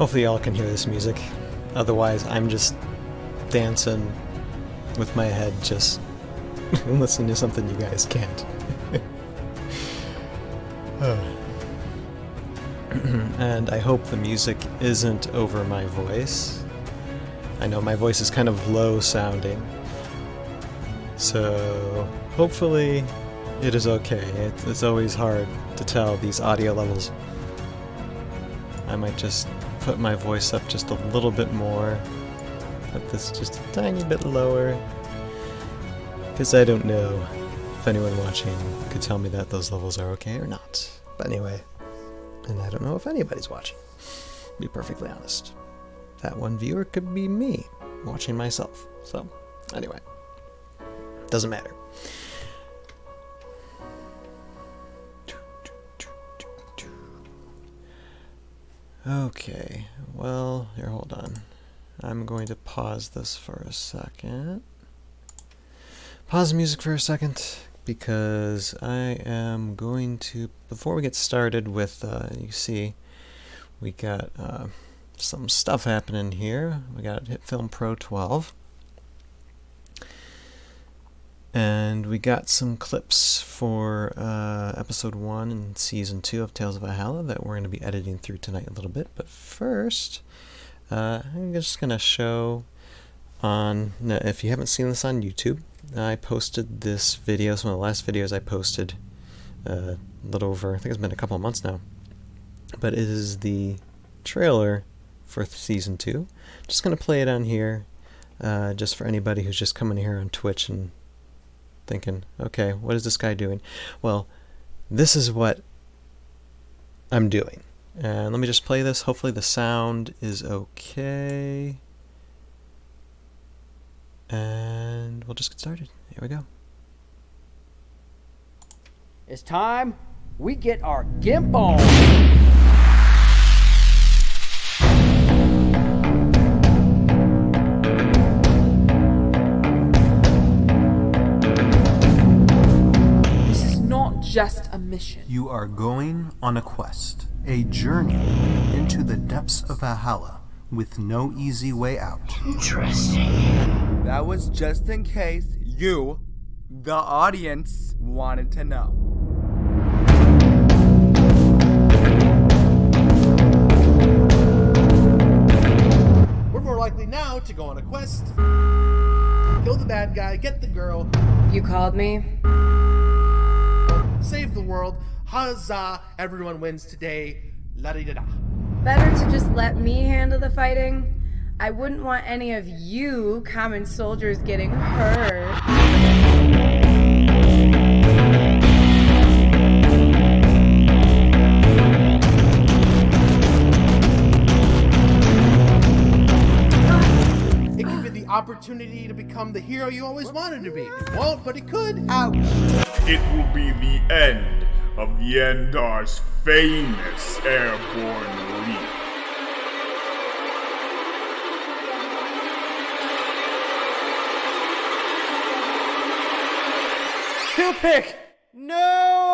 Hopefully y'all can hear this music. Otherwise, I'm just dancing with my head just listening to something you guys can't. And I hope the music isn't over my voice. I know my voice is kind of low sounding, so hopefully it is okay. It's always hard to tell these audio levels. I might just put my voice up just a little bit more, put this just a tiny bit lower, because I don't know if anyone watching could tell me that those levels are okay or not. But anyway, and I don't know if anybody's watching, to be perfectly honest. That one viewer could be me, watching myself. So, anyway, doesn't matter. Okay, well, here, hold on. I'm going to pause this for a second. Pause the music for a second, because I am going to, before we get started with, you see, we got some stuff happening here. We got Hitfilmpro 12. And we got some clips for episode 1 and season 2 of Tales of Valhalla that we're going to be editing through tonight a little bit. But first, I'm just going to show on, if you haven't seen this on YouTube, I posted this video, some of the last videos I posted a little over, I think it's been a couple of months now. But it is the trailer for season 2. Just going to play it on here, just for anybody who's just coming here on Twitch and thinking, okay, what is this guy doing? Well, this is what I'm doing. And let me just play this. Hopefully the sound is okay. And we'll just get started. Here we go. It's time we get our gimp on. Just a mission. You are going on a quest, a journey into the depths of Valhalla with no easy way out. Interesting. That was just in case you, the audience, wanted to know. We're more likely now to go on a quest, kill the bad guy, get the girl, You called me? save the world, huzzah, everyone wins today, la-di-da-da. Better to just let me handle the fighting. I wouldn't want any of you common soldiers getting hurt. It could be the opportunity to become the hero you always wanted to be. It won't, but it could. Ouch. It will be the end of Yendar's famous airborne leap. Kill pick! No!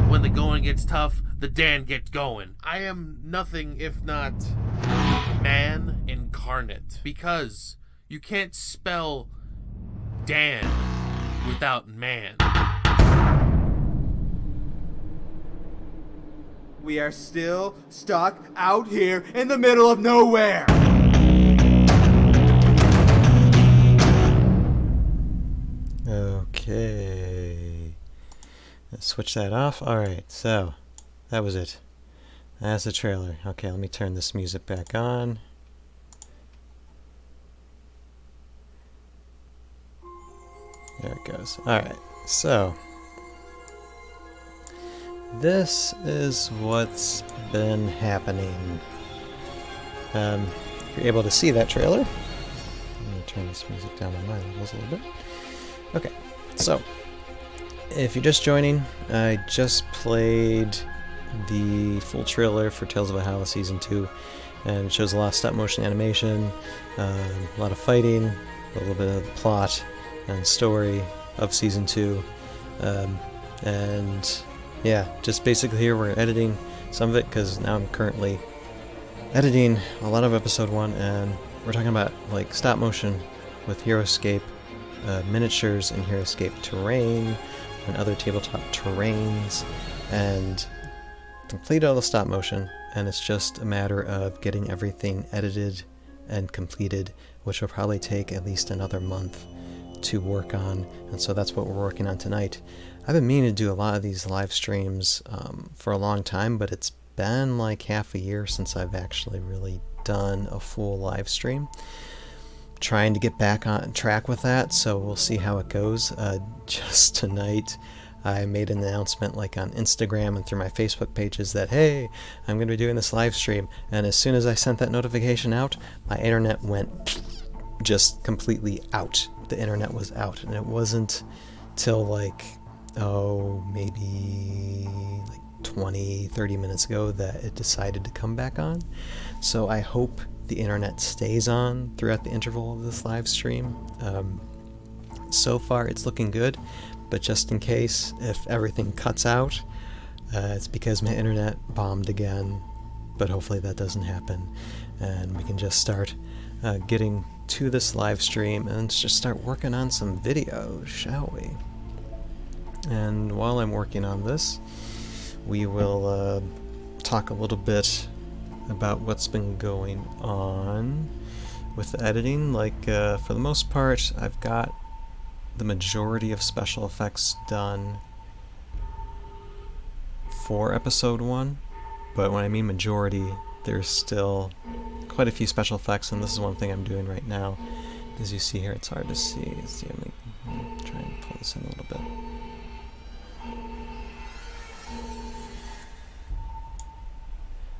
When the going gets tough, the Dan gets going. I am nothing if not man incarnate. Because you can't spell Dan without man. We are still stuck out here in the middle of nowhere. Okay. Let's switch that off. Alright, so that was it. That's the trailer. Okay, let me turn this music back on. There it goes. Alright, so this is what's been happening. If you're able to see that trailer, I'm going to turn this music down on my levels a little bit. Okay, so if you're just joining, I just played the full trailer for Tales of Valhalla Season 2, and it shows a lot of stop motion animation, a lot of fighting, a little bit of the plot and story of Season 2, and yeah, just basically here we're editing some of it because now I'm currently editing a lot of Episode 1, and we're talking about like stop motion with HeroScape miniatures and HeroScape terrain and other tabletop terrains, and complete all the stop motion, and it's just a matter of getting everything edited and completed, which will probably take at least another month to work on, and so that's what we're working on tonight. I've been meaning to do a lot of these live streams for a long time, but it's been like half a year since I've actually really done a full live stream. Trying to get back on track with that, so we'll see how it goes. Just tonight I made an announcement like on Instagram and through my Facebook pages that, hey, I'm going to be doing this live stream, and as soon as I sent that notification out, my internet went just completely out. The internet was out, and it wasn't till like, maybe like 20-30 minutes ago that it decided to come back on. So I hope the internet stays on throughout the interval of this live stream. So far it's looking good, but just in case if everything cuts out, it's because my internet bombed again, but hopefully that doesn't happen and we can just start getting to this live stream and just start working on some videos, shall we? And while I'm working on this, we will talk a little bit about what's been going on with the editing. Like, for the most part, I've got the majority of special effects done for Episode 1, but when I mean majority, there's still quite a few special effects, and this is one thing I'm doing right now. As you see here, it's hard to see. Let me try and pull this in a little bit.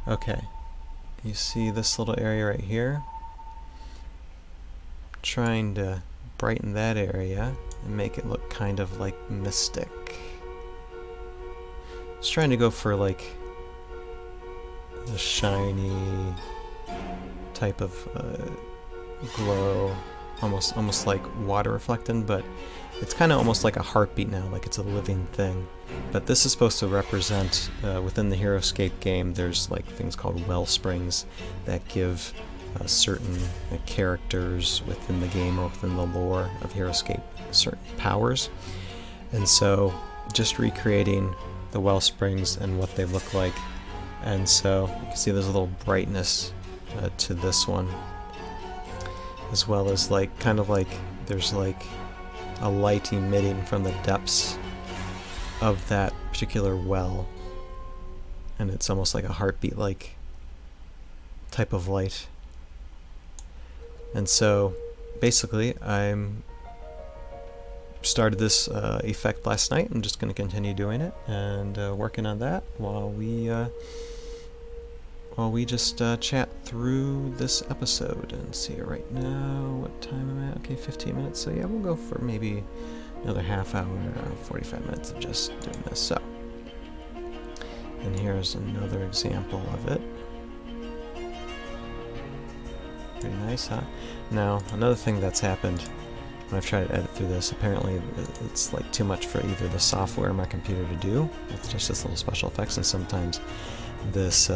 Okay, you see this little area right here? Trying to brighten that area and make it look kind of like mystic. Just trying to go for like a shiny type of glow, almost like water reflecting, but it's kind of almost like a heartbeat now, like it's a living thing. But this is supposed to represent, within the HeroScape game, there's like things called Wellsprings that give certain characters within the game or within the lore of HeroScape certain powers. And so just recreating the Wellsprings and what they look like. And so you can see there's a little brightness to this one, as well as like kind of like there's like a light emitting from the depths of that particular well, and it's almost like a heartbeat like type of light. And so basically I'm started this effect last night. I'm just going to continue doing it and working on that while we just chat through this episode. And see right now what time I'm at. Okay, 15 minutes. So yeah, we'll go for maybe another half hour, 45 minutes of just doing this. So, and here's another example of it. Pretty nice, huh? Now, another thing that's happened when I've tried to edit through this, apparently it's like too much for either the software or my computer to do. It's just this little special effects, and sometimes this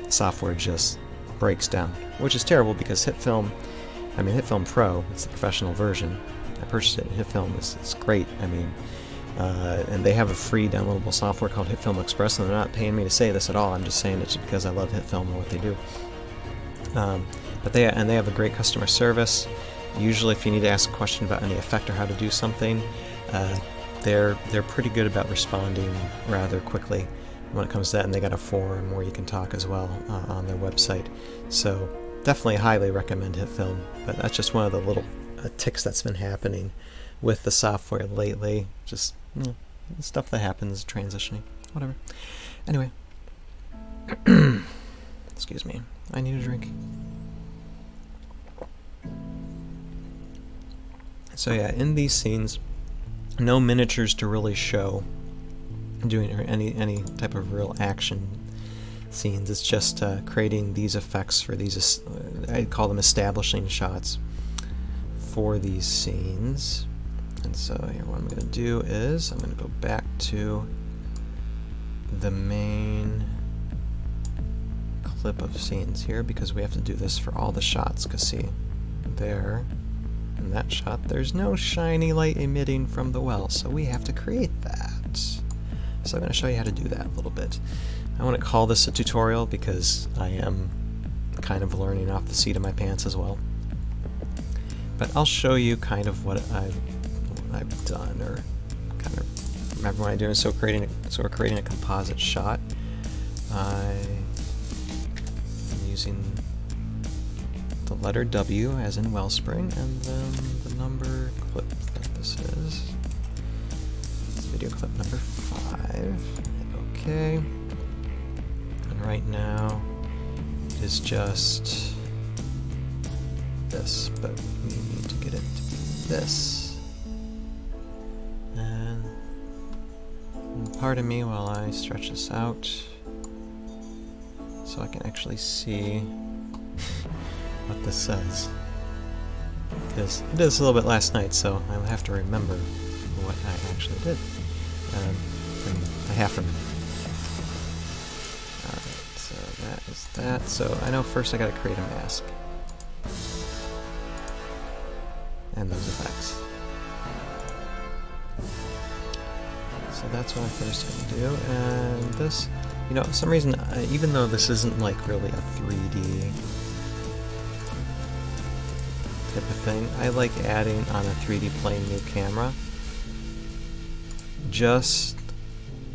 software just breaks down, which is terrible because Hitfilmpro, it's the professional version. I purchased it. Hitfilm is great. I mean, and they have a free downloadable software called Hitfilm Express, and they're not paying me to say this at all. I'm just saying it just because I love Hitfilm and what they do. But they have a great customer service. Usually, if you need to ask a question about any effect or how to do something, they're pretty good about responding rather quickly when it comes to that, and they got a forum where you can talk as well on their website. So definitely highly recommend Hitfilm. But that's just one of the little ticks that's been happening with the software lately. Just stuff that happens transitioning. Whatever. Anyway. Excuse me. I need a drink. So yeah, in these scenes, no miniatures to really show doing or any type of real action scenes. It's just creating these effects for these, I call them establishing shots for these scenes. And so here what I'm going to do is I'm going to go back to the main clip of scenes here, because we have to do this for all the shots, because see, there in that shot there's no shiny light emitting from the well, so we have to create that. So I'm going to show you how to do that a little bit. I want to call this a tutorial because I am kind of learning off the seat of my pants as well. But I'll show you kind of what I've done, or kind of remember what I'm doing. So we're creating a composite shot. I'm using the letter W as in Wellspring, and then the number clip that this is. Video clip number 5. Okay. And right now it is just this, but we need to get it to be this. And pardon me while I stretch this out so I can actually see what this says. Because I did this a little bit last night, so I'll have to remember what I actually did. And I have to remember. Alright, so that is that. So I know first I gotta create a mask. And those effects. So that's what I'm first gonna do. And this, you know, for some reason, even though this isn't like really a 3D type of thing, I like adding on a 3D plane new camera, just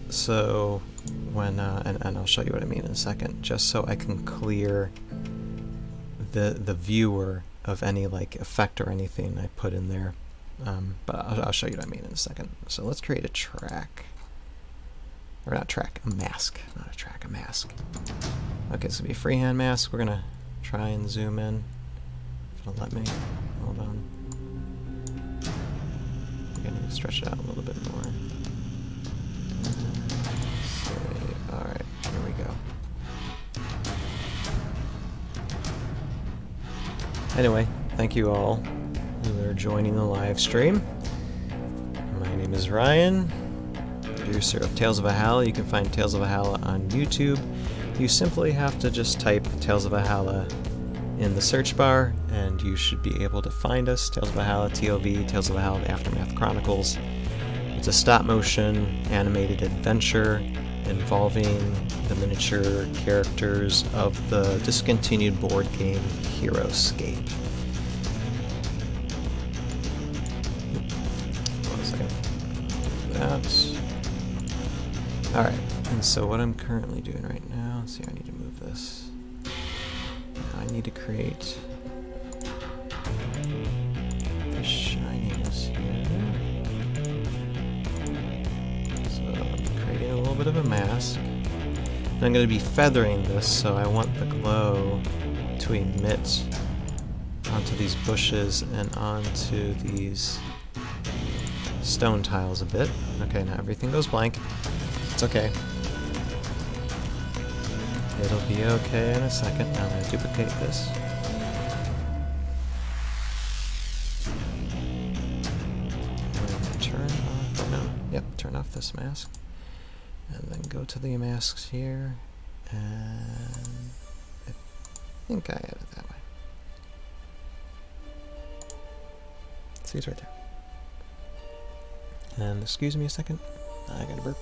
so when and I'll show you what I mean in a second, just so I can clear the viewer of any like effect or anything I put in there. But I'll show you what I mean in a second. So let's create a track. Or not track, a mask. Not a track, a mask. Okay, so it'll be a freehand mask. We're gonna try and zoom in. If it'll let me. Hold on. I'm gonna stretch it out a little bit more. Save. Alright, here we go. Anyway, thank you all who are joining the live stream. My name is Ryan, producer of Tales of Valhalla. You can find Tales of Valhalla on YouTube. You simply have to just type Tales of Valhalla in the search bar, and you should be able to find us. Tales of Valhalla, TOV, Tales of Valhalla, The Aftermath Chronicles. It's a stop-motion animated adventure involving the miniature characters of the discontinued board game Heroescape. One second. That. Alright, and so what I'm currently doing right now, let's see, I need to move this. Now I need to create the shininess here. So I'm creating a little bit of a mask. And I'm going to be feathering this, so I want the glow to emit onto these bushes and onto these stone tiles a bit. Okay, now everything goes blank. It's okay. It'll be okay in a second. Now I'm going to duplicate this. And turn off, no, yep, turn off this mask. And then go to the masks here, and I think I had it that way. See, it's right there. And excuse me a second, I gotta burp.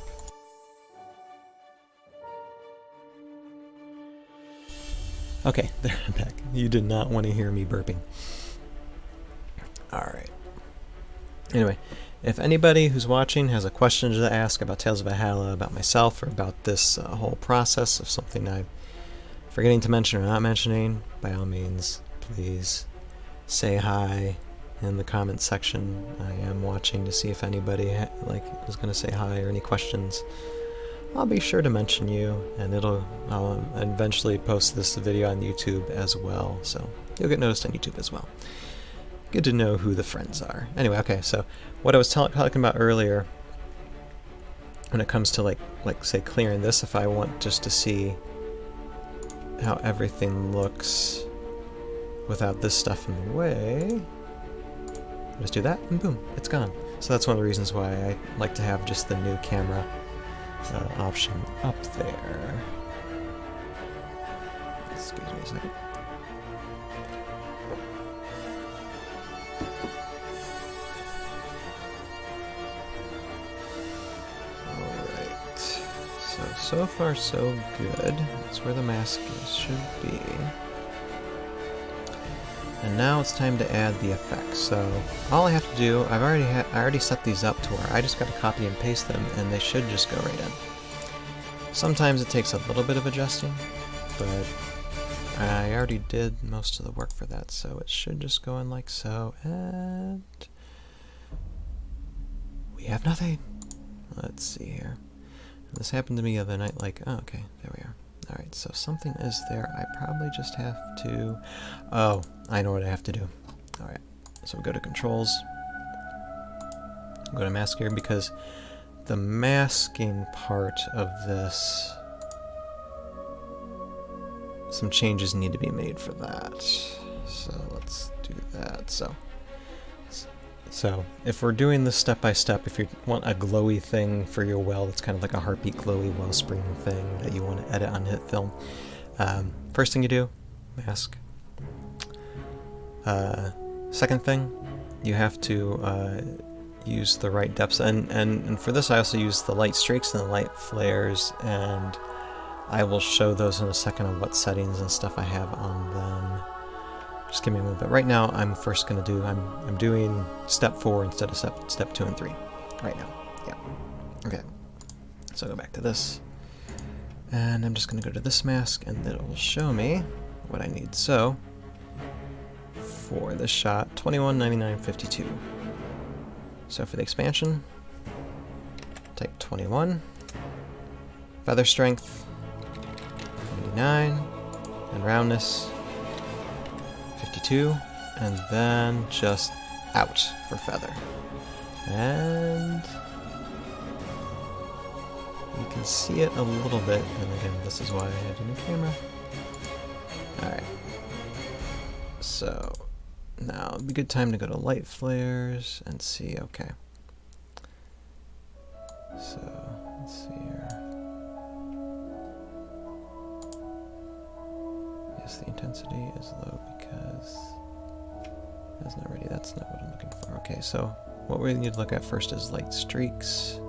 Okay, there, I'm back. You did not want to hear me burping. Alright. Anyway, if anybody who's watching has a question to ask about Tales of Valhalla, about myself, or about this whole process of something I'm forgetting to mention or not mentioning, by all means, please say hi in the comment section. I am watching to see if anybody was going to say hi or any questions. I'll be sure to mention you, and I'll eventually post this video on YouTube as well, so you'll get noticed on YouTube as well. Good to know who the friends are. Anyway, okay, so what I was talking about earlier, when it comes to like say clearing this, if I want just to see how everything looks without this stuff in the way, just do that and boom, it's gone. So that's one of the reasons why I like to have just the new camera option up there. Excuse me a second. So far so good. That's where the mask should be. And now it's time to add the effects. So all I have to do, I already set these up to where I just got to copy and paste them, and they should just go right in. Sometimes it takes a little bit of adjusting, but I already did most of the work for that, so it should just go in like so, and we have nothing. Let's see here. This happened to me the other night, oh, okay, there we are. Alright, so something is there. I probably just have to... Oh, I know what I have to do. Alright, so we go to Controls. Go to Mask here, because the masking part of this... Some changes need to be made for that. So let's do that. So, if we're doing this step by step, if you want a glowy thing for your well, it's kind of like a heartbeat glowy wellspring thing that you want to edit on Hitfilm. First thing you do, mask. Second thing, you have to use the right depths, and for this I also use the light streaks and the light flares, and I will show those in a second on what settings and stuff I have on them. Just give me a moment. But right now, I'm first going to do, I'm doing step 4 instead of step 2 and 3 right now. Yeah. Okay. So go back to this. And I'm just going to go to this mask, and it will show me what I need. So, for this shot, 21, 99, 52. So for the expansion, type 21. Feather strength, 99. And roundness, 52, and then just out for feather. And you can see it a little bit, and again, this is why I had a new camera. Alright. So, now it'd be a good time to go to light flares and see, okay. So, let's see here. Yes, the intensity is low because that's not ready. That's not what I'm looking for. Okay, so what we need to look at first is light streaks,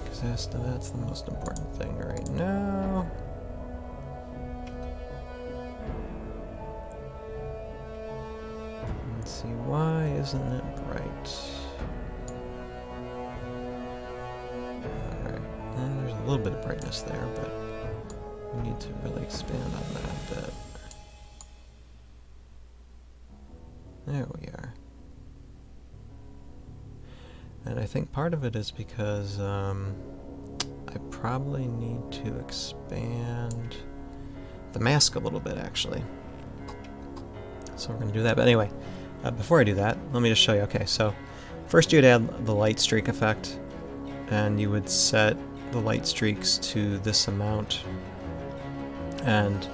because that's the most important thing right now. Let's see, why isn't it bright? Alright, there's a little bit of brightness there, but we need to really expand on that a bit. There we are. And I think part of it is because I probably need to expand the mask a little bit, actually. So we're going to do that. But anyway, before I do that, let me just show you. Okay, so first you'd add the light streak effect, and you would set the light streaks to this amount and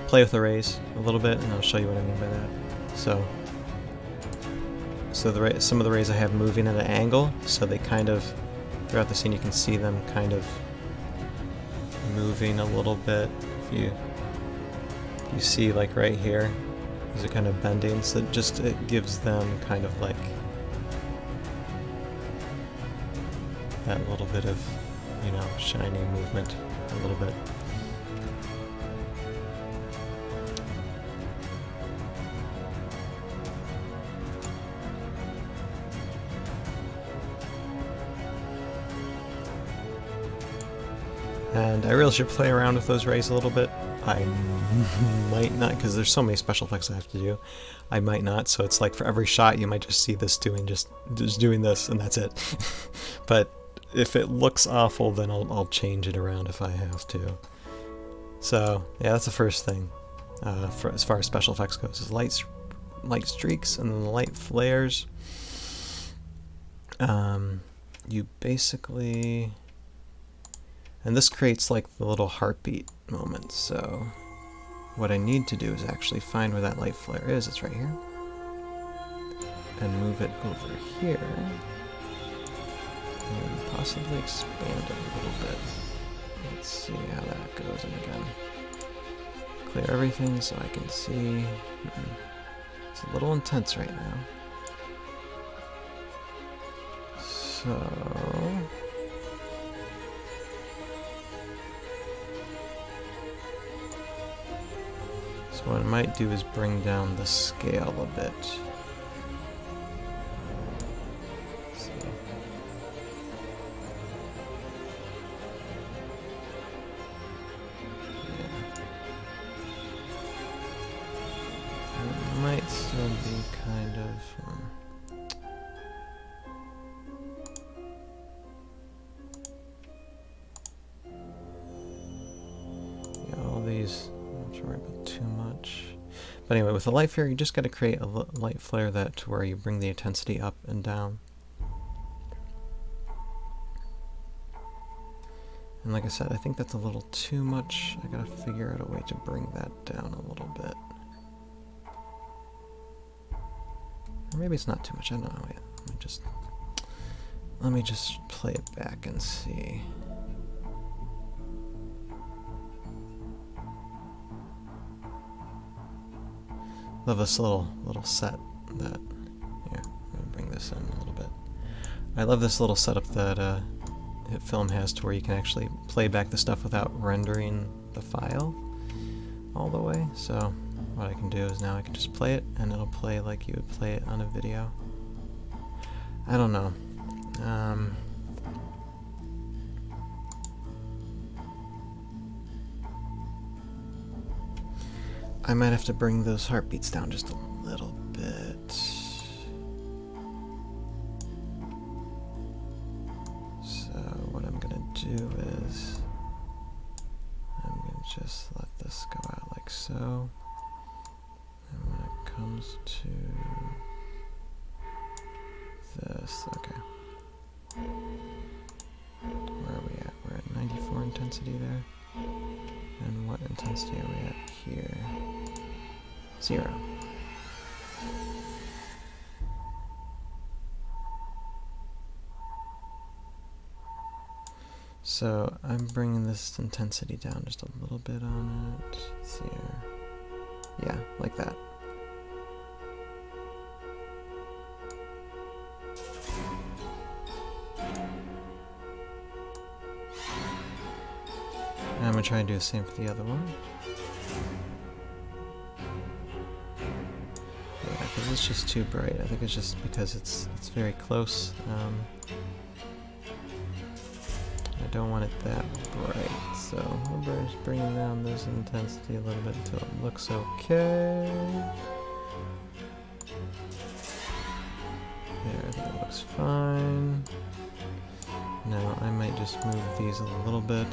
play with the rays a little bit, and I'll show you what I mean by that. So some of the rays I have moving at an angle, so they kind of, throughout the scene you can see them kind of moving a little bit. If you see, like right here, these are kind of bending, so it gives them kind of like that little bit of, you know, shiny movement a little bit. And I really should play around with those rays a little bit. I might not, because there's so many special effects I have to do. I might not, so it's like for every shot you might just see this doing just doing this, and that's it. But if it looks awful, then I'll change it around if I have to. So yeah, that's the first thing. For as far as special effects goes, is light streaks and then the light flares. You basically, and this creates like the little heartbeat moment. So what I need to do is actually find where that light flare is. It's right here, and move it over here, and possibly expand it a little bit. Let's see how that goes. And again, clear everything so I can see. It's a little intense right now. So what I might do is bring down the scale a bit. Let's see. It might still be kind of... yeah, all these, don't have to worry about too much. But anyway, with the light flare, you just got to create a light flare that to where you bring the intensity up and down. And like I said, I think that's a little too much. I gotta figure out a way to bring that down a little bit. Or maybe it's not too much. I don't know. Wait, let me just play it back and see. Love this little set that. Here, I'm gonna bring this in a little bit. I love this little setup that Hitfilm has to where you can actually play back the stuff without rendering the file all the way. So what I can do is now I can just play it and it'll play like you would play it on a video. I don't know. I might have to bring those heartbeats down just a little bit. So what I'm gonna do is I'm gonna just let this go out like so. And when it comes to this, okay. Where are we at? We're at 94 intensity there. And what intensity are we at here? 0. So I'm bringing this intensity down just a little bit on it. Let's see here. Yeah, like that. And I'm going to try and do the same for the other one. Yeah, because it's just too bright. I think it's just because it's very close. I don't want it that bright, so we're just bringing down this intensity a little bit until it looks okay. There, that looks fine. Now I might just move these a little bit.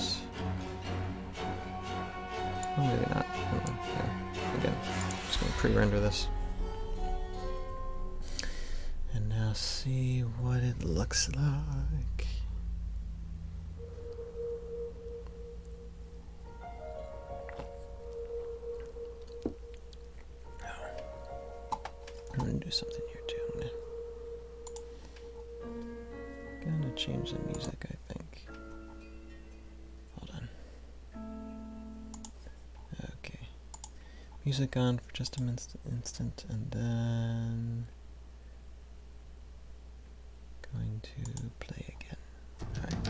Oh, maybe not. Yeah. Again, just gonna pre-render this. And now see what it looks like. I'm gonna do something here too. I'm gonna change the music, I think. Hold on. Okay. Music on for just an instant, and then going to play again. Alright.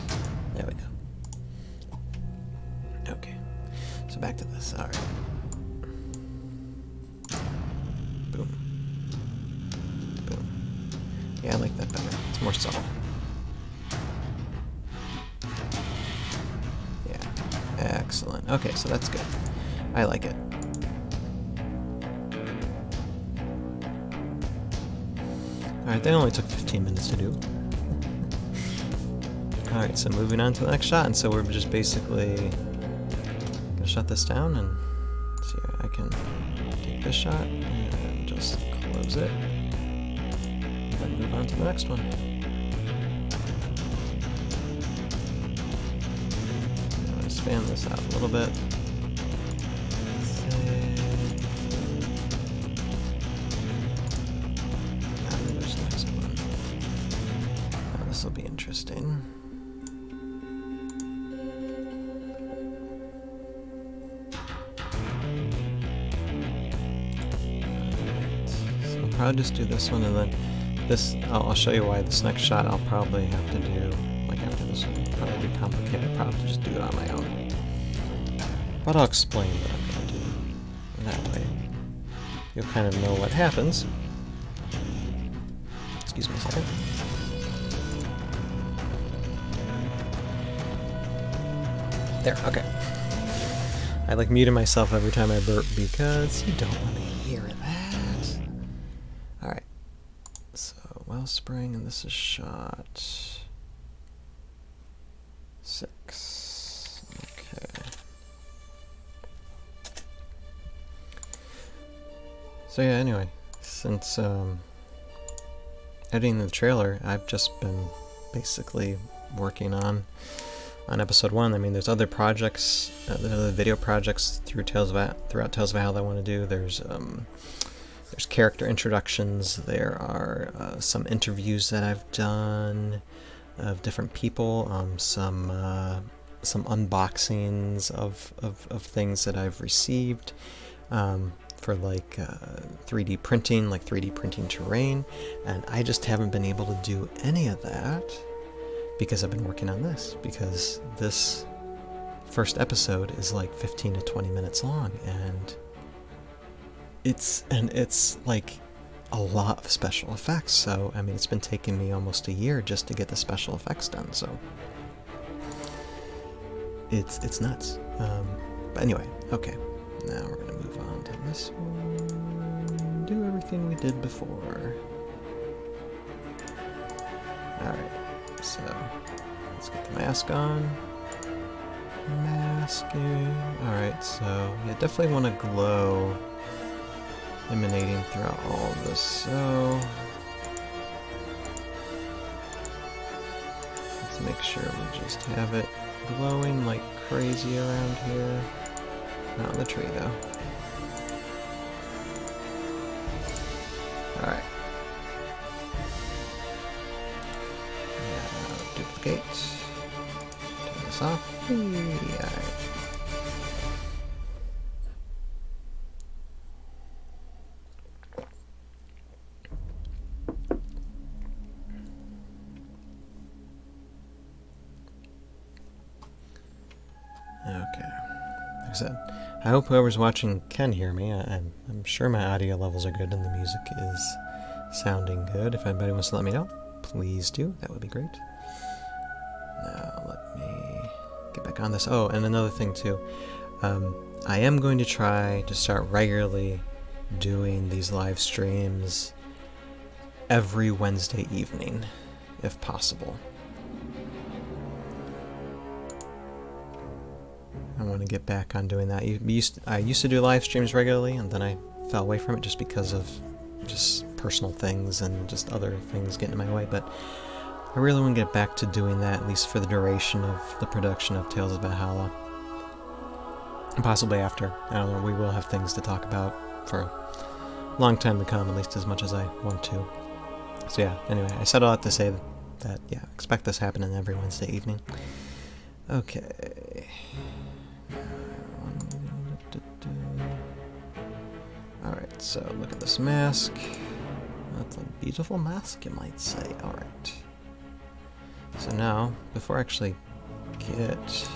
There we go. Okay. So back to this. Alright. Boom. Yeah, I like that better. It's more subtle. Yeah. Excellent. Okay, so that's good. I like it. Alright, that only took 15 minutes to do. Alright, so moving on to the next shot, and so we're just basically gonna shut this down and see, I can take this shot and just close it. Then move on to the next one. I'm gonna expand this out a little bit. This will be interesting. So I'll probably just do this one, and then this, I'll show you why this next shot I'll probably have to do, like after this one, it'll probably be complicated. I'll probably just do it on my own. But I'll explain what I'm going to do. And that way, you'll kind of know what happens. Excuse me a second. There, okay. I like muted myself every time I burp because you don't want to hear that. Alright. So, Wellspring, and this is shot 6. Okay. So yeah, anyway, since editing the trailer, I've just been basically working on episode 1. I mean, there's other projects, there's other video projects throughout Tales of Valhalla I want to do. There's character introductions. There are some interviews that I've done of different people. Some unboxings of things that I've received for like 3D printing, like 3D printing terrain, and I just haven't been able to do any of that because I've been working on this, because this first episode is like 15 to 20 minutes long, and it's like a lot of special effects. So I mean, it's been taking me almost a year just to get the special effects done, so it's nuts. But anyway, okay, now we're gonna move on to this one, do everything we did before. Alright, so let's get the mask on. Masking. Alright, so you definitely want to glow emanating throughout all of this. So let's make sure we just have it glowing like crazy around here. Not on the tree though. Alright. Duplicate. Turn this off. Alright. Okay. Like I said, I hope whoever's watching can hear me. I'm sure my audio levels are good and the music is sounding good. If anybody wants to let me know, please do. That would be great. Now let me get back on this. Oh, and another thing too. I am going to try to start regularly doing these live streams every Wednesday evening, if possible. I want to get back on doing that. I used to do live streams regularly, and then I fell away from it just because of just personal things and just other things getting in my way. But I really want to get back to doing that, at least for the duration of the production of Tales of Valhalla. And possibly after. I don't know, we will have things to talk about for a long time to come, at least as much as I want to. So yeah, anyway, I said all that to say that yeah, expect this happening every Wednesday evening. Okay. Alright, so look at this mask. That's a beautiful mask, you might say. Alright. So now, before I actually get these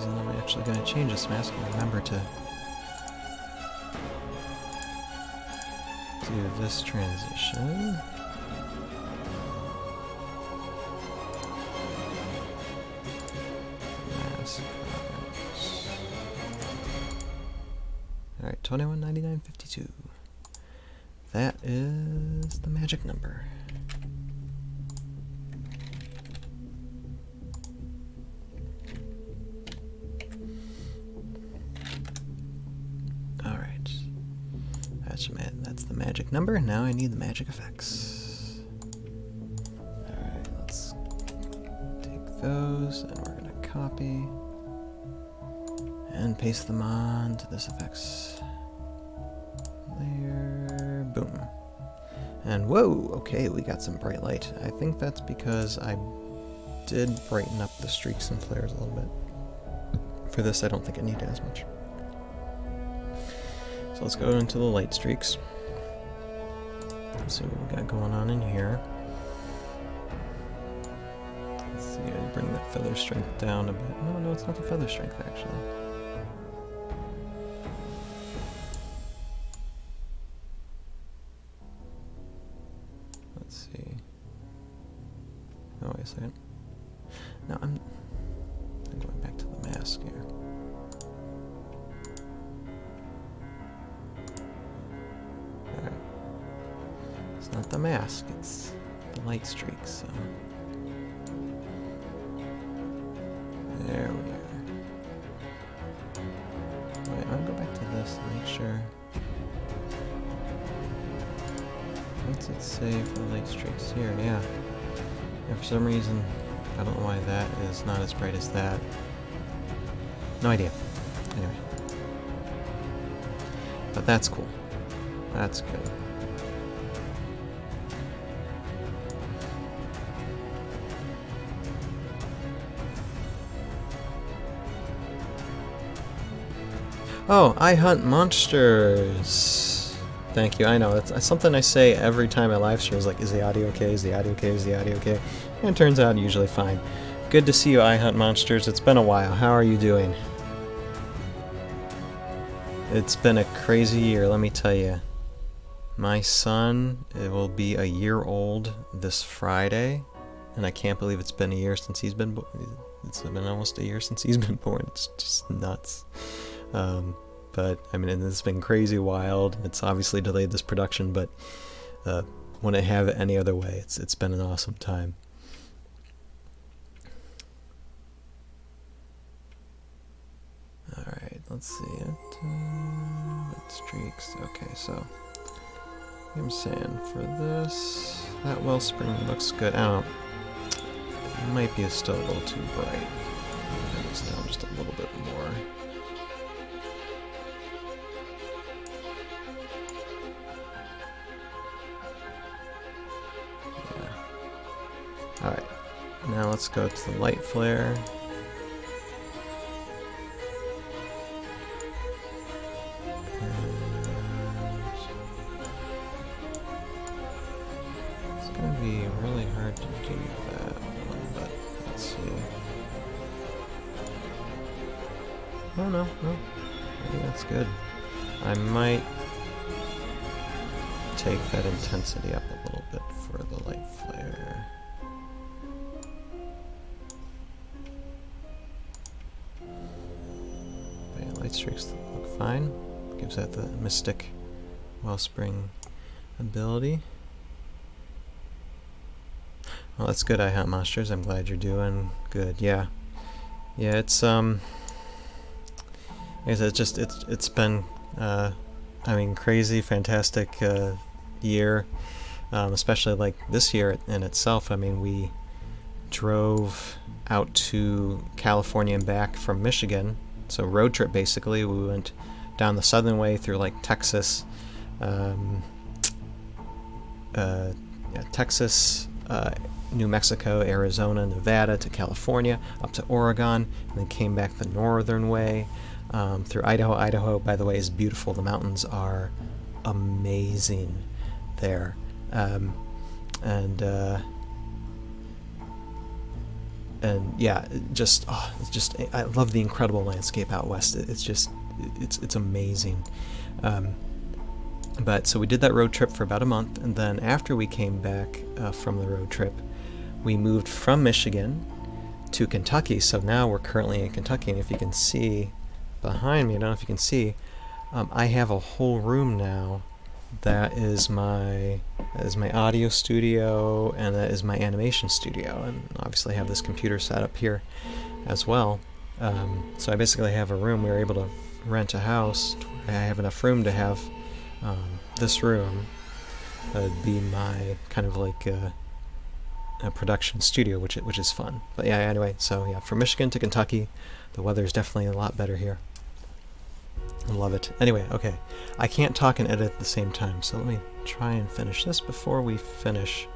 in, I'm actually going to change this mask and remember to do this transition. Mask. 2199.52. That is the magic number. Alright. That's the magic number. Now I need the magic effects. Alright, let's take those and we're going to copy and paste them on to this effects layer. Boom. And whoa, okay, we got some bright light. I think that's because I did brighten up the streaks and flares a little bit. For this, I don't think I need as much. So let's go into the light streaks. Let's see what we got going on in here. Let's see, I bring that feather strength down a bit. No, it's not the feather strength, actually. Let's see. Oh, wait a second. No, I'm going back to the mask here. Alright. It's not the mask, it's the light streaks, so. There we are. Wait, I'm gonna go back to this to make sure. What's it say for the light streaks here? Yeah. For some reason, I don't know why that is not as bright as that. No idea. Anyway. But that's cool. That's good. Oh, Ihuntmonsters! Thank you. I know, it's something I say every time I live stream. Is like, is the audio okay? Is the audio okay? Is the audio okay? And it turns out usually fine. Good to see you, Ihuntmonsters. It's been a while. How are you doing? It's been a crazy year, let me tell you. My son, it will be a year old this Friday, and I can't believe it's been a year since he's been born. It's been almost a year since he's been born. It's just nuts. But I mean, it's been crazy wild. It's obviously delayed this production, but wouldn't have it any other way. It's been an awesome time. All right, let's see it. Streaks. Okay, so I'm saying for this, that Wellspring looks good. I don't know. It might be still a little too bright. Bring this down just a little bit more. Alright, now let's go to the light flare. And it's going to be really hard to do that one, but let's see. Oh no, I think that's good. I might take that intensity up a little bit for the light flare. Light streaks look fine. Gives that the mystic Wellspring ability. Well, that's good, Ihuntmonsters. I'm glad you're doing good. Yeah, it's like I said, it's been I mean, crazy, fantastic year. Especially like this year in itself. I mean, we drove out to California and back from Michigan. So road trip basically. We went down the southern way through like Texas, Texas, New Mexico, Arizona, Nevada to California, up to Oregon, and then came back the northern way through Idaho. Idaho, by the way, is beautiful. The mountains are amazing there, and yeah, I love the incredible landscape out west. It's amazing. But so we did that road trip for about a month, and then after we came back from the road trip, we moved from Michigan to Kentucky. So now we're currently in Kentucky, and if you can see behind me, I don't know if you can see, I have a whole room now that is my audio studio, and that is my animation studio, and obviously I have this computer set up here as well. So I basically have a room. We were able to rent a house. I have enough room to have this room be my kind of like a production studio, which is fun. But yeah, anyway, so yeah, from Michigan to Kentucky, the weather is definitely a lot better here. I love it. Anyway, okay, I can't talk and edit at the same time, so let me try and finish this before we finish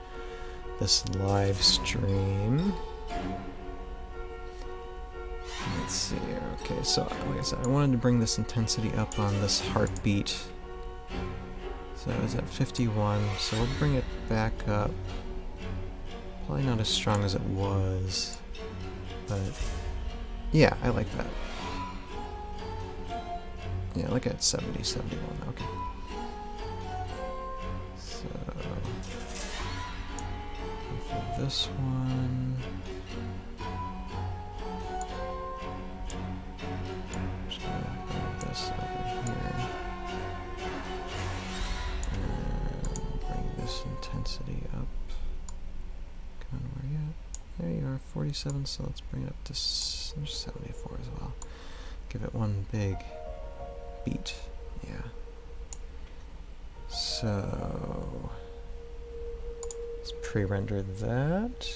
this live stream. Let's see here. Okay, so like I said, I wanted to bring this intensity up on this heartbeat. So it's at 51, so we'll bring it back up. Probably not as strong as it was, but yeah, I like that. Yeah, look at 70, 71, okay. So, for this one, just gonna bring this over here, and bring this intensity up. Come on, where are you at? There you are, 47, so let's bring it up to 74 as well. Give it one big beat, yeah. So let's pre-render that.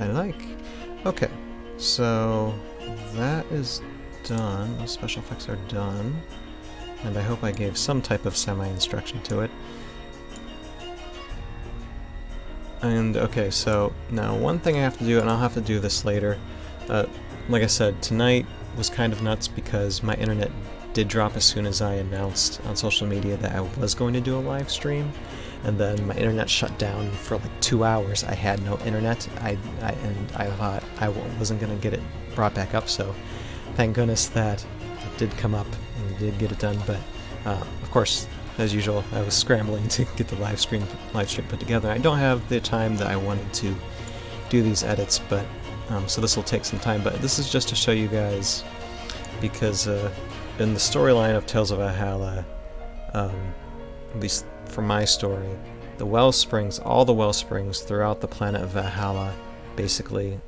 I like. Okay, so that is done. The special effects are done. And I hope I gave some type of semi-instruction to it. And okay, so now one thing I have to do, and I'll have to do this later, like I said, tonight was kind of nuts because my internet did drop as soon as I announced on social media that I was going to do a live stream, and then my internet shut down for like 2 hours. I had no internet, and I thought I wasn't going to get it brought back up, so thank goodness that it did come up and we did get it done. But of course, as usual, I was scrambling to get the live stream put together. I don't have the time that I wanted to do these edits, but so this will take some time. But this is just to show you guys, because in the storyline of Tales of Valhalla, at least for my story, the Wellsprings, all the Wellsprings throughout the planet of Valhalla, basically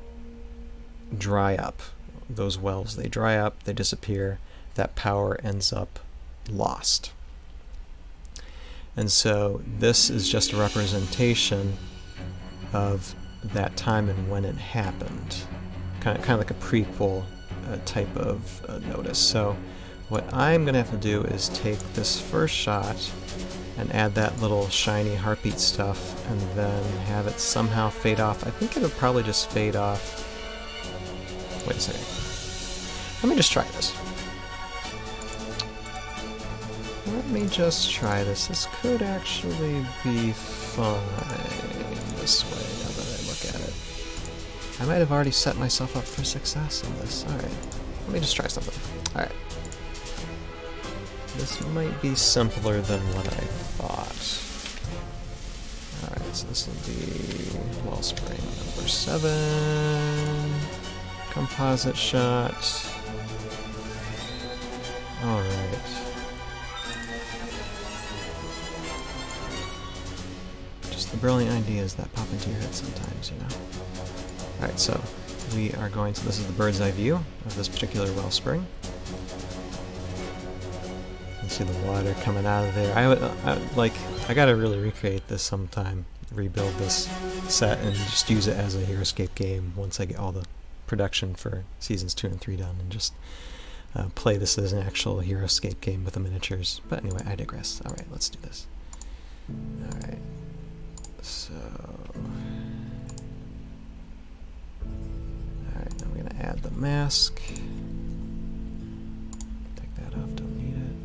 dry up. Those wells, they dry up, they disappear, that power ends up lost. And so this is just a representation of that time and when it happened. Kind of like a prequel type of notice. So what I'm going to have to do is take this first shot and add that little shiny heartbeat stuff, and then have it somehow fade off. I think it'll probably just fade off. Wait a second. Let me just try this. Let me just try this. This could actually be fine this way, now that I look at it. I might have already set myself up for success on this. Alright, let me just try something. Alright. This might be simpler than what I thought. Alright, so this will be Wellspring number 7. Composite shot. Alright. Just the brilliant ideas that pop into your head sometimes, you know? Alright, so we are going to, this is the bird's eye view of this particular wellspring. You can see the water coming out of there. I gotta really recreate this sometime, rebuild this set and just use it as a HeroScape game once I get all the production for seasons 2 and 3 done, and just play this as an actual HeroScape game with the miniatures. But anyway, I digress. Alright, let's do this. Alright. So... Alright, now we're going to add the mask. Take that off, don't need it.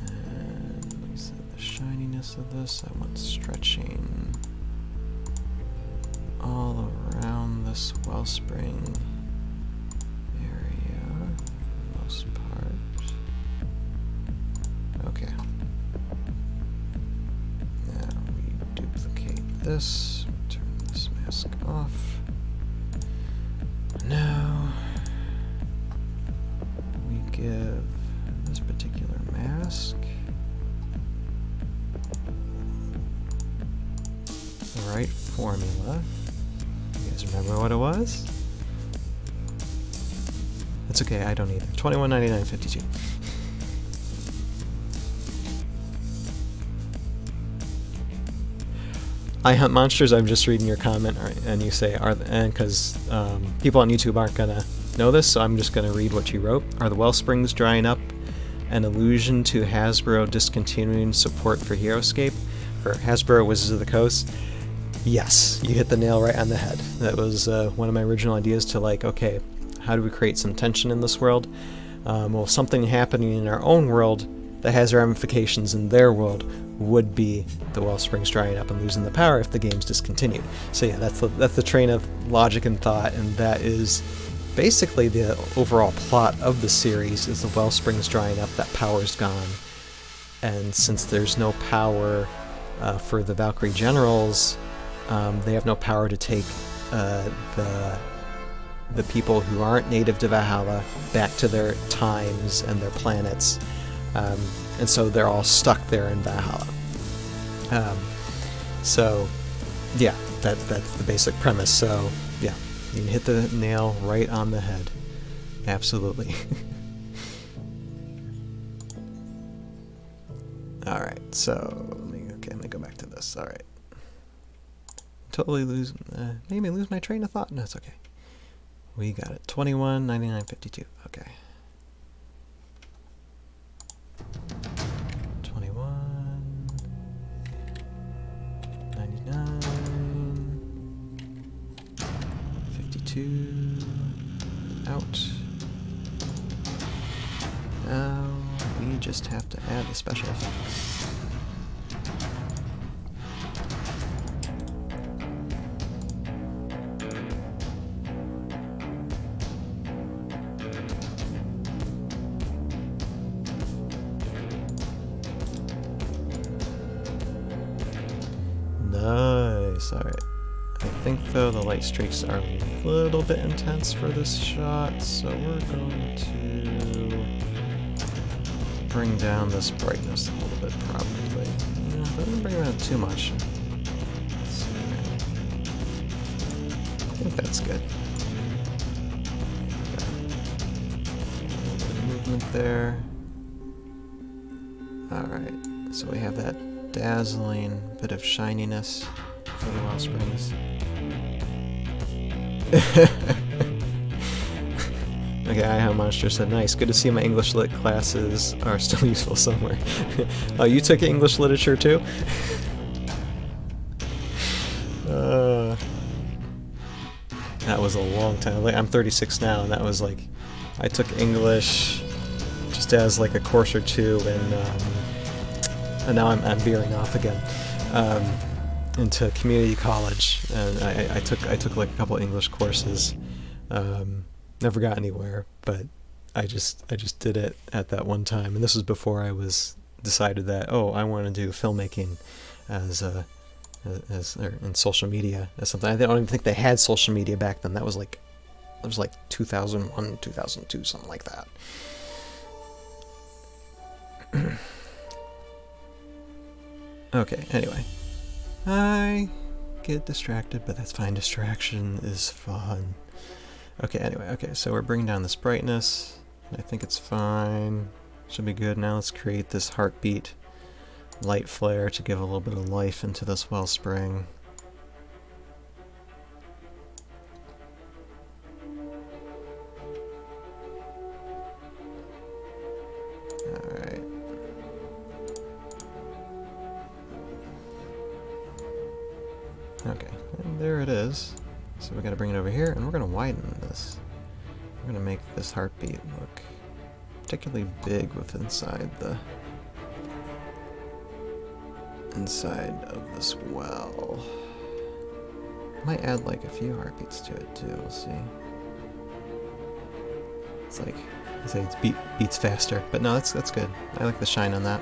And let me set the shininess of this. I want stretching all around this wellspring area, for the most part. Okay. this. Turn this mask off. Now we give this particular mask the right formula. You guys remember what it was? It's okay, I don't either. $21.99.52. Ihuntmonsters, I'm just reading your comment, and you say, and because people on YouTube aren't gonna know this, so I'm just gonna read what you wrote. Are the Wellsprings drying up an allusion to Hasbro discontinuing support for HeroScape, or Hasbro Wizards of the Coast? Yes, you hit the nail right on the head. That was one of my original ideas to, like, okay, how do we create some tension in this world? Well, something happening in our own world that has ramifications in their world would be the Wellsprings drying up and losing the power if the game's discontinued. So yeah, that's the train of logic and thought, and that is basically the overall plot of the series, is the Wellsprings drying up, that power's gone. And since there's no power for the Valkyrie generals, they have no power to take the people who aren't native to Valhalla back to their times and their planets, and so they're all stuck there in Valhalla. So yeah, that's the basic premise. So yeah, you hit the nail right on the head. Absolutely. All right, so let me go back to this. All right, totally made me lose my train of thought. No, it's okay. We got it. $21.99.52. Okay. 22 out. Now we just have to add the special effects. Nice, alright. I think though the light streaks are a little bit intense for this shot, so we're going to bring down this brightness a little bit probably. Yeah, don't bring it down too much. Let's see. I think that's good. Got a little bit of movement there. Alright, so we have that dazzling bit of shininess for the Wellsprings. Okay, Ihuntmonsters said, nice, good to see my English Lit classes are still useful somewhere. Oh, you took English literature too? That was a long time. Like, I'm 36 now, and that was like, I took English just as like a course or two, and now I'm veering off again into community college, and I took like a couple English courses. Never got anywhere, but I just did it at that one time, and this was before I was decided that, oh, I want to do filmmaking as or in social media as something. I don't even think they had social media back then. That was like 2001, 2002, something like that. Okay, anyway. I get distracted, but that's fine. Distraction is fun. Okay, anyway, okay, so we're bringing down this brightness. I think it's fine. Should be good. Now let's create this heartbeat light flare to give a little bit of life into this wellspring. Alright. Okay, and there it is. So we gotta bring it over here, and we're gonna widen this. We're gonna make this heartbeat look particularly big with inside of this well. Might add like a few heartbeats to it too, we'll see. It's like, I say it's beats faster, but no, that's good. I like the shine on that.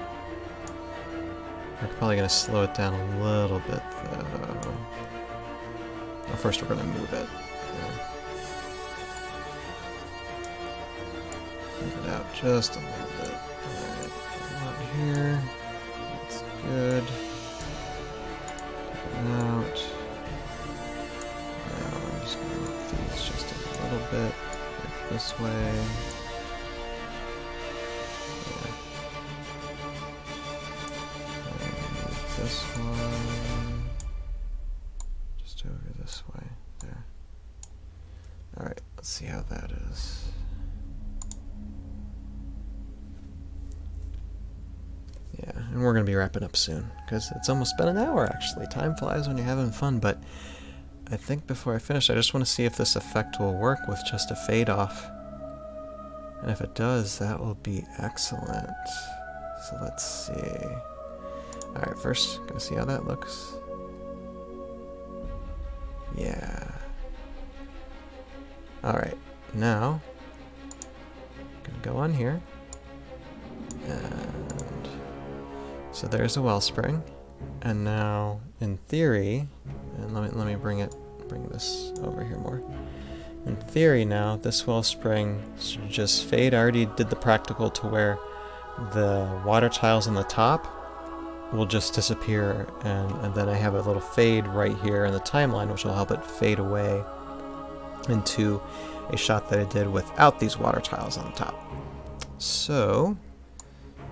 We're probably going to slow it down a little bit, though. Well, first we're going to move it. Move it out just a little bit. Alright, out here. That's good. Take it out. Now I'm just going to move these just a little bit. Like this way. This one, just over this way, there. Alright, let's see how that is. Yeah, and we're going to be wrapping up soon, because it's almost been an hour actually. Time flies when you're having fun, but I think before I finish, I just want to see if this effect will work with just a fade off. And if it does, that will be excellent. So let's see. Alright, first, gonna see how that looks. Yeah. Alright, now, gonna go on here. And so there's a wellspring. And now, in theory, and let me bring this over here more. In theory now, this wellspring should just fade. I already did the practical to where the water tiles on the top will just disappear, and then I have a little fade right here in the timeline, which will help it fade away into a shot that I did without these water tiles on the top. So,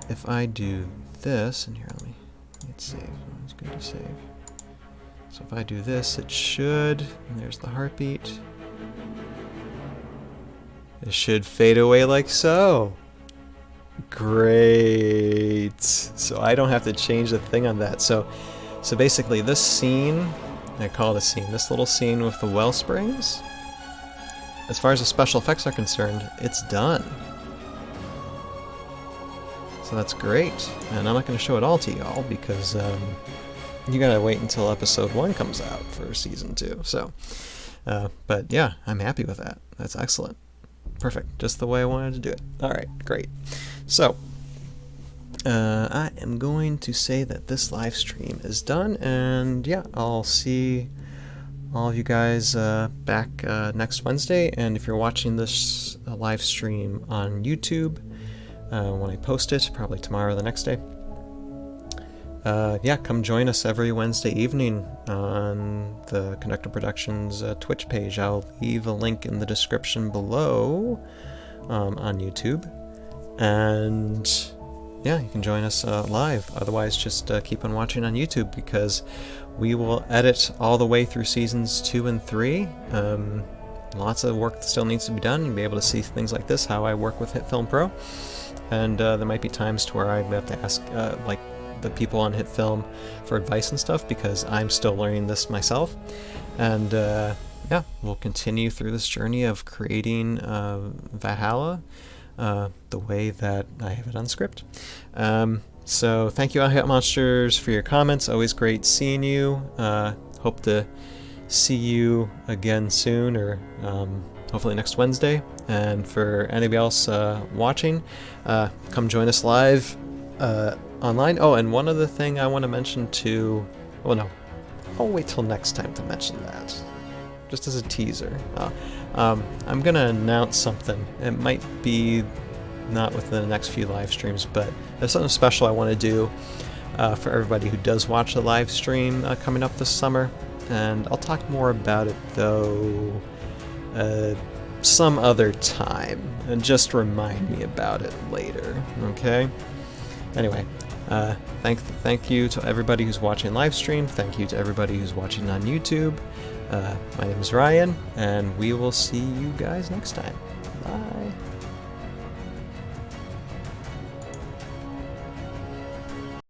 if I do this, and here, let me hit save. It's good to save. So if I do this, it should, and there's the heartbeat. It should fade away like so. Great. So I don't have to change the thing on that. So basically this scene, I call it a scene, this little scene with the Wellsprings, as far as the special effects are concerned, it's done. So that's great. And I'm not going to show it all to y'all because you gotta wait until episode 1 comes out for season 2. So, but yeah, I'm happy with that. That's excellent. Perfect. Just the way I wanted to do it. Alright, great. So, I am going to say that this live stream is done, and yeah, I'll see all of you guys back next Wednesday. And if you're watching this live stream on YouTube, when I post it, probably tomorrow or the next day, yeah, come join us every Wednesday evening on the Conductor Productions Twitch page. I'll leave a link in the description below on YouTube. And yeah, you can join us live. Otherwise, just keep on watching on YouTube because we will edit all the way through seasons 2 and 3. Lots of work still needs to be done. You'll be able to see things like this, how I work with Hitfilmpro. And there might be times to where I have to ask like the people on Hitfilm for advice and stuff because I'm still learning this myself. And yeah, we'll continue through this journey of creating Valhalla the way that I have it on script. So thank you, Ihuntmonsters, for your comments. Always great seeing you. Hope to see you again soon, or hopefully next Wednesday. And for anybody else watching, come join us live online. Oh, and one other thing I want to mention too. Well, no, I'll wait till next time to mention that. Just as a teaser. I'm gonna announce something. It might be not within the next few live streams, but there's something special I want to do for everybody who does watch the live stream coming up this summer. And I'll talk more about it though some other time, and just remind me about it later, okay? Anyway, thank you to everybody who's watching live stream. Thank you to everybody who's watching on YouTube. My name is Ryan, and we will see you guys next time. Bye.